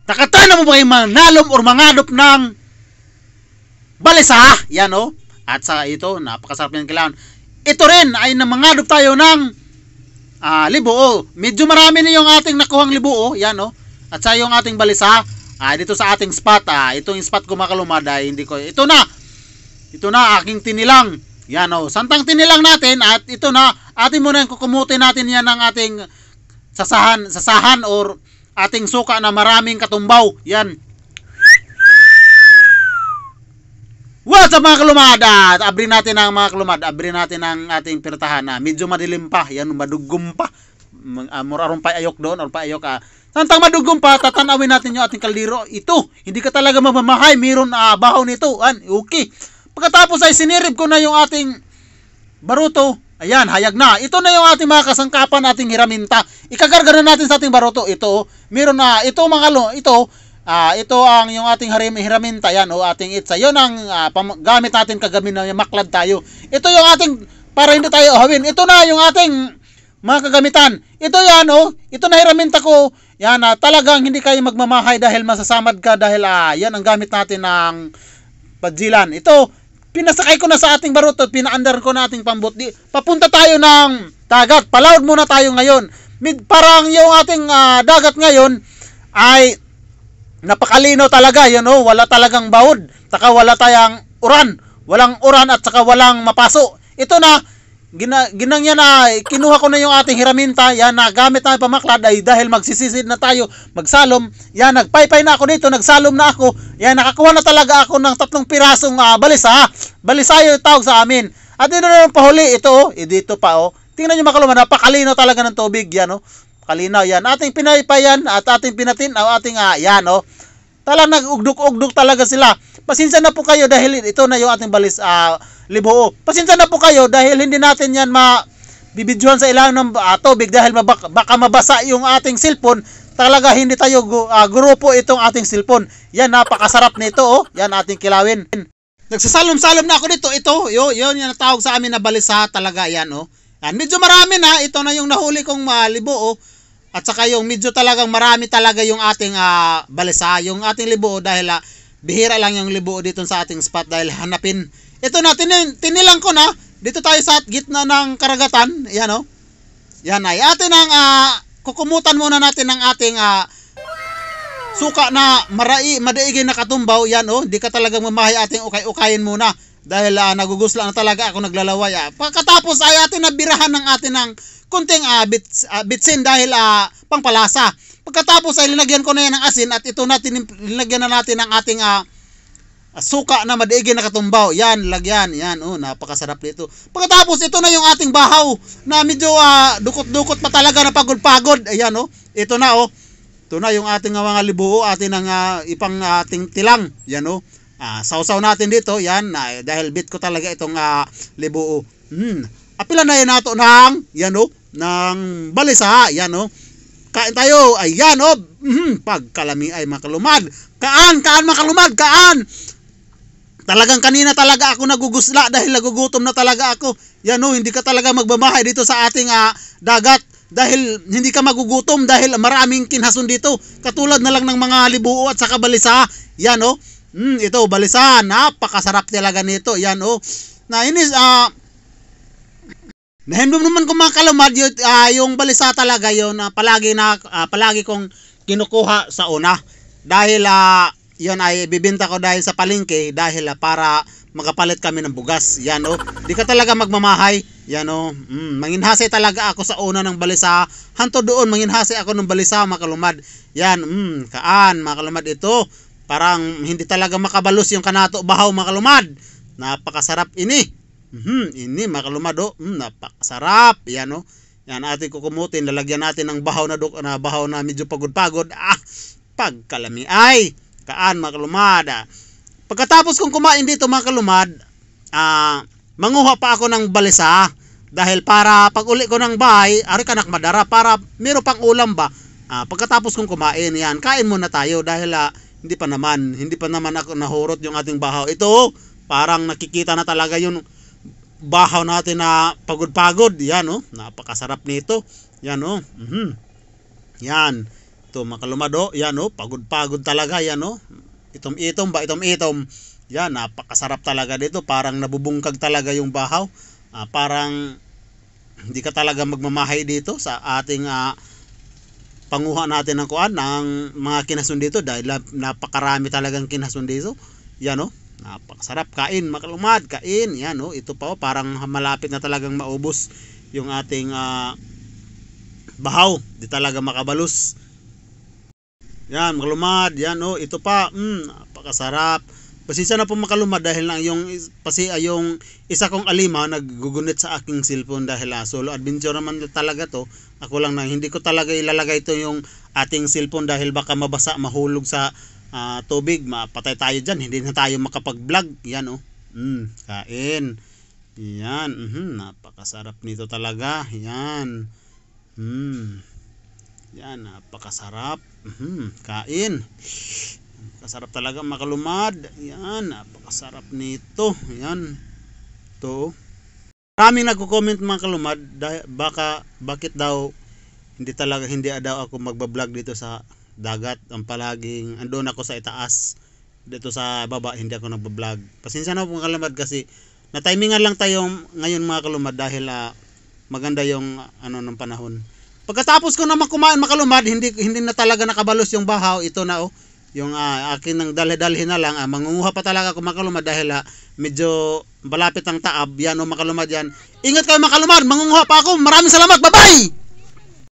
Takatan na mo ba kayo manalom or mangadop ng balisa? Yan o. At sa ito, napakasarap yan kailangan. Ito rin ay na mangadop tayo ng libo o. Medyo marami na yung ating nakuhang libo o. Yan o. At sa yung ating balisa, dito sa ating spot, ito yung spot ko mga kalumad, hindi ko, ito na aking tinilang. Yan o. Santang tinilang natin at ito na, atin muna yung kukumutin natin yan ng ating sasahan or ating suka na maraming katumbaw. Yan. What's up mga kalumad? Abrin natin ang mga kalumad. Abrin natin ang ating pirtahan. Medyo madilim pa. Yan, madugom pa. Murarong pa ayok doon or pa ayok. Santang madugom pa, tatanawin natin yung ating kaldero. Ito, hindi ka talaga mamamahay. Mayroon bahaw nito. Okay. Pagkatapos ay sinirib ko na yung ating baruto. Ayan, hayag na. Ito na yung ating mga kasangkapan, ating hiraminta. Ikagarga na natin sa ating baruto. Ito, meron na, ito mga ito ang yung ating hiraminta. Yan, ating itsa. Yun ang gamit natin kagabi na maklad tayo. Ito yung ating, para hindi tayo hawin. Ito na yung ating mga kagamitan. Ito yan, ito na hiraminta ko. Yan, talagang hindi kayo magmamahay dahil masasamad ka dahil yan ang gamit natin ng padzilan. Ito, pinasakay ko na sa ating baruto, pinaandar ko na ating pambot. Papunta tayo ng dagat. Palawd muna tayo ngayon. Parang yung ating dagat ngayon ay napakalino talaga. Yan wala talagang baud. Saka wala tayong uran. Walang uran at saka walang mapaso. Ito na, ginang yan kinuha ko na yung ating hiraminta. Yan na, gamit na pamaklad ay dahil magsisisid na tayo, magsalom. Yan, nagpaypay na ako dito, nagsalom na ako. Yan, nakakuha na talaga ako ng 3 pirasong balisa. Balisa yung tawag sa amin. At ito na yung pahuli, ito dito pa Tingnan nyo mga kalumad, napakalino talaga ng tubig. Yan kalinaw yan. Ating pinaypay yan at ating pinatin, ating yan Talang nag-ugdok-ugdok talaga sila. Pasensya na po kayo dahil ito na yung ating libo. Pasensya na po kayo dahil hindi natin yan bibidyohan sa ilalim ng tubig dahil baka mabasa yung ating cellphone. Talaga hindi tayo grupo itong ating cellphone. Yan, napakasarap nito Yan ating kilawin. Nagsasalom-salom na ako dito. Ito, yun yung tawag sa amin na balisa talaga. Yan Yan, medyo marami na. Ito na yung nahuli kong libo At saka yung medyo talagang marami talaga yung ating balisa. Yung ating libo dahil bihira lang yung libo dito sa ating spot dahil hanapin. Ito na, tinilang ko na. Dito tayo sa gitna ng karagatan. Yan Yan ay atin ang kukumutan muna natin ng ating suka na madaigin na katumbaw. Yan di ka talagang mamahay, ating ukay-ukayin muna. Dahil nagugusla na talaga ako naglalaway. Pagkatapos ay atin nabirahan ng atin ng kunting bitsin dahil pangpalasa. Pagkatapos ay linagyan ko na yan ng asin at ito natin linagyan na natin ng ating suka na madaigin na katumbaw. Yan, lagyan. Yan, napakasarap nito. Pagkatapos, ito na yung ating bahaw na medyo dukot-dukot pa talaga na pagod-pagod. Ayan, ito na, Ito na yung ating mga libo, atin ang ipang ating tilang. Yan, sausaw natin dito. Yan, dahil bit ko talaga itong libo. Apila na yan nato ng, ng balisa. Yan, kain tayo. Ayan, pagkalami ay makalumad. Kaan makalumad, kaan. Talagang kanina talaga ako nagugusla dahil nagugutom na talaga ako. Yan hindi ka talaga magmamahay dito sa ating dagat dahil hindi ka magugutom dahil maraming kinhason dito. Katulad na lang ng mga libuo at saka balisa. Yan ito balisa, napakasarap talaga nito. Yan nahinom naman ko mga kalumad yung balisa talaga yun palagi kong kinukuha sa una. Dahil yun ay bibenta ko dahil sa palengke dahil para makapalit kami ng bugas. Yan di ka talaga magmamahay. Yan manginhasay talaga ako sa una ng balisa. Hanto doon manginhasay ako ng balisa mga kalumad. Yan kaan mga kalumad ito. Parang hindi talaga makabalos yung kanato bahaw mga kalumad. Napakasarap ini. Ini mga kalumad napakasarap. Yan yan ating kukumutin. Lalagyan natin ng bahaw na medyo pagod-pagod. Pagkalami ay kaan mga kalumad. Pagkatapos kong kumain dito mga kalumad, manguha pa ako ng balisa dahil para pag uli ko ng bahay, ari kanak madara para meron pang ulam ba. Pagkatapos kong kumain, yan, kain muna tayo dahil hindi pa naman ako nahurot yung ating bahaw. Ito, parang nakikita na talaga yung bahaw natin na pagod-pagod. Yan napakasarap nito. Yan Yan. To mga kalumad, oh, yan oh, pagod-pagod talaga yan oh. Itom-itom ba, itom-itom. Yan, napakasarap talaga dito. Parang nabubungkag talaga yung bahaw. Parang hindi ka talaga magmamahay dito sa ating panguha natin ng kuan ng mga kinasun dito dahil napakarami talagang kinasun dito. Yan oh, napakasarap. Kain mga kalumad, kain. Yan oh, ito pa oh, parang malapit na talagang maubos yung ating bahaw. Di talaga makabalus. Yan, makalumad. Yan, oh, ito pa. Napakasarap. Pasensya na po makalumad dahil lang yung isa kong alima naggugunit sa aking cellphone dahil solo adventure naman talaga to. Ako lang na hindi ko talaga ilalagay to yung ating cellphone dahil baka mabasa, mahulog sa tubig. Mapatay tayo dyan. Hindi na tayo makapag-vlog. Yan, oh. Kain. Yan. Napakasarap nito talaga. Yan. Yan, napakasarap. Kain. Kasarap talaga makalumad. Yan, napakasarap nito. Yan. To. Maraming nagko-comment mga kalumad bakit daw hindi daw ako magba-vlog dito sa dagat. Ang palaging andun ako sa itaas. Dito sa baba hindi ako nagba-vlog. Pasensya na po mga kalumad kasi na-timingan lang tayo ngayon mga kalumad dahil maganda yung ng panahon. Pagkatapos ko naman kumain makalumad, hindi na talaga nakabalos yung bahaw. Ito na oh, yung akin ng dalhin na lang. Mangunguha pa talaga ako makalumad dahil medyo malapit ang taab. Yan oh makalumad yan. Ingat kayo makalumad, mangunguha pa ako. Maraming salamat, bye bye!